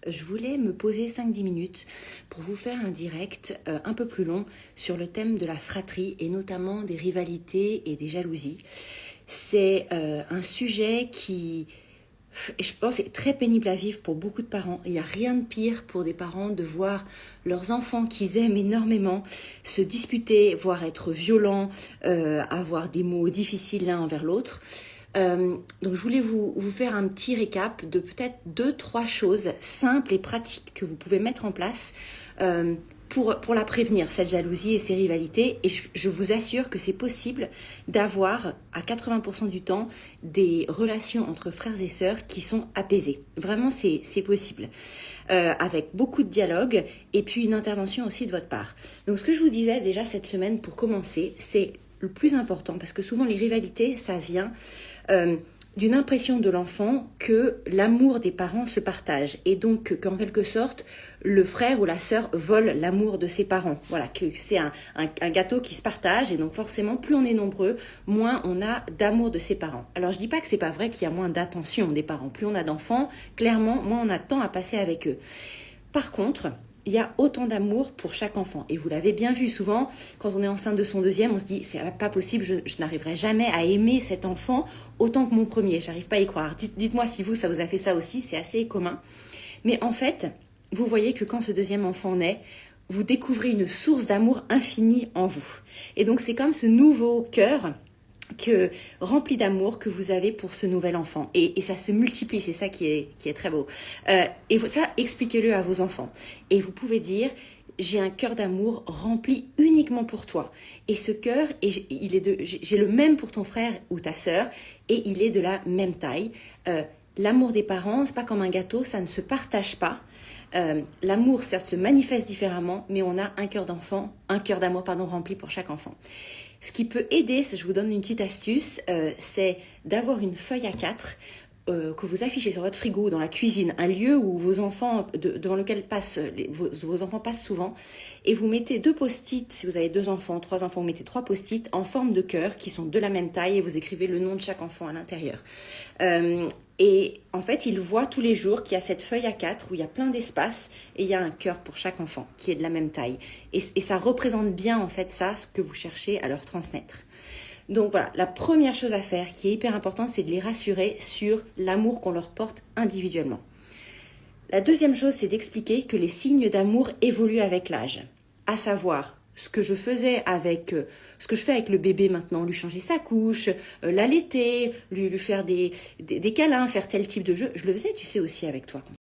Je voulais me poser 5-10 minutes pour vous faire un direct un peu plus long sur le thème de la fratrie et notamment des rivalités et des jalousies. C'est un sujet qui, je pense, est très pénible à vivre pour beaucoup de parents. Il n'y a rien de pire pour des parents de voir leurs enfants qu'ils aiment énormément se disputer, voire être violents, avoir des mots difficiles l'un envers l'autre. Donc je voulais vous faire un petit récap de peut-être 2-3 choses simples et pratiques que vous pouvez mettre en place pour la prévenir, cette jalousie et ces rivalités. Et je vous assure que c'est possible d'avoir à 80% du temps des relations entre frères et sœurs qui sont apaisées. Vraiment, c'est possible. Avec beaucoup de dialogue et puis une intervention aussi de votre part. Donc ce que je vous disais déjà cette semaine pour commencer, c'est le plus important, parce que souvent les rivalités, ça vient d'une impression de l'enfant que l'amour des parents se partage et donc qu'en quelque sorte le frère ou la sœur vole l'amour de ses parents. Voilà, que c'est un gâteau qui se partage et donc forcément plus on est nombreux, moins on a d'amour de ses parents. Alors je dis pas que c'est pas vrai qu'il y a moins d'attention des parents. Plus on a d'enfants, clairement moins on a de temps à passer avec eux. Par contre, il y a autant d'amour pour chaque enfant. Et vous l'avez bien vu souvent, quand on est enceinte de son deuxième, on se dit, c'est pas possible, je n'arriverai jamais à aimer cet enfant autant que mon premier. J'arrive pas à y croire. Dites-moi si ça vous a fait ça aussi, c'est assez commun. Mais en fait, vous voyez que quand ce deuxième enfant naît, vous découvrez une source d'amour infinie en vous. Et donc c'est comme ce nouveau cœur rempli d'amour que vous avez pour ce nouvel enfant. Et ça se multiplie, c'est ça qui est très beau. Et ça, expliquez-le à vos enfants. Et vous pouvez dire, j'ai un cœur d'amour rempli uniquement pour toi. Et ce cœur, j'ai le même pour ton frère ou ta sœur, et il est de la même taille. L'amour des parents, c'est pas comme un gâteau, ça ne se partage pas. L'amour, certes, se manifeste différemment, mais on a un cœur d'amour rempli pour chaque enfant. Ce qui peut aider, je vous donne une petite astuce, c'est d'avoir une feuille A4 que vous affichez sur votre frigo ou dans la cuisine, un lieu où vos enfants, devant lequel vos enfants passent souvent, et vous mettez 2 post-it, si vous avez 2 enfants, 3 enfants, vous mettez 3 post-it en forme de cœur qui sont de la même taille et vous écrivez le nom de chaque enfant à l'intérieur. Et en fait, ils voient tous les jours qu'il y a cette feuille A4 où il y a plein d'espace et il y a un cœur pour chaque enfant qui est de la même taille. Et ça représente bien en fait ça, ce que vous cherchez à leur transmettre. Donc voilà, la première chose à faire qui est hyper importante, c'est de les rassurer sur l'amour qu'on leur porte individuellement. La deuxième chose, c'est d'expliquer que les signes d'amour évoluent avec l'âge. À savoir, ce que je fais avec le bébé maintenant, lui changer sa couche, l'allaiter, lui faire des câlins, faire tel type de jeu. Je le faisais, tu sais, aussi avec toi quand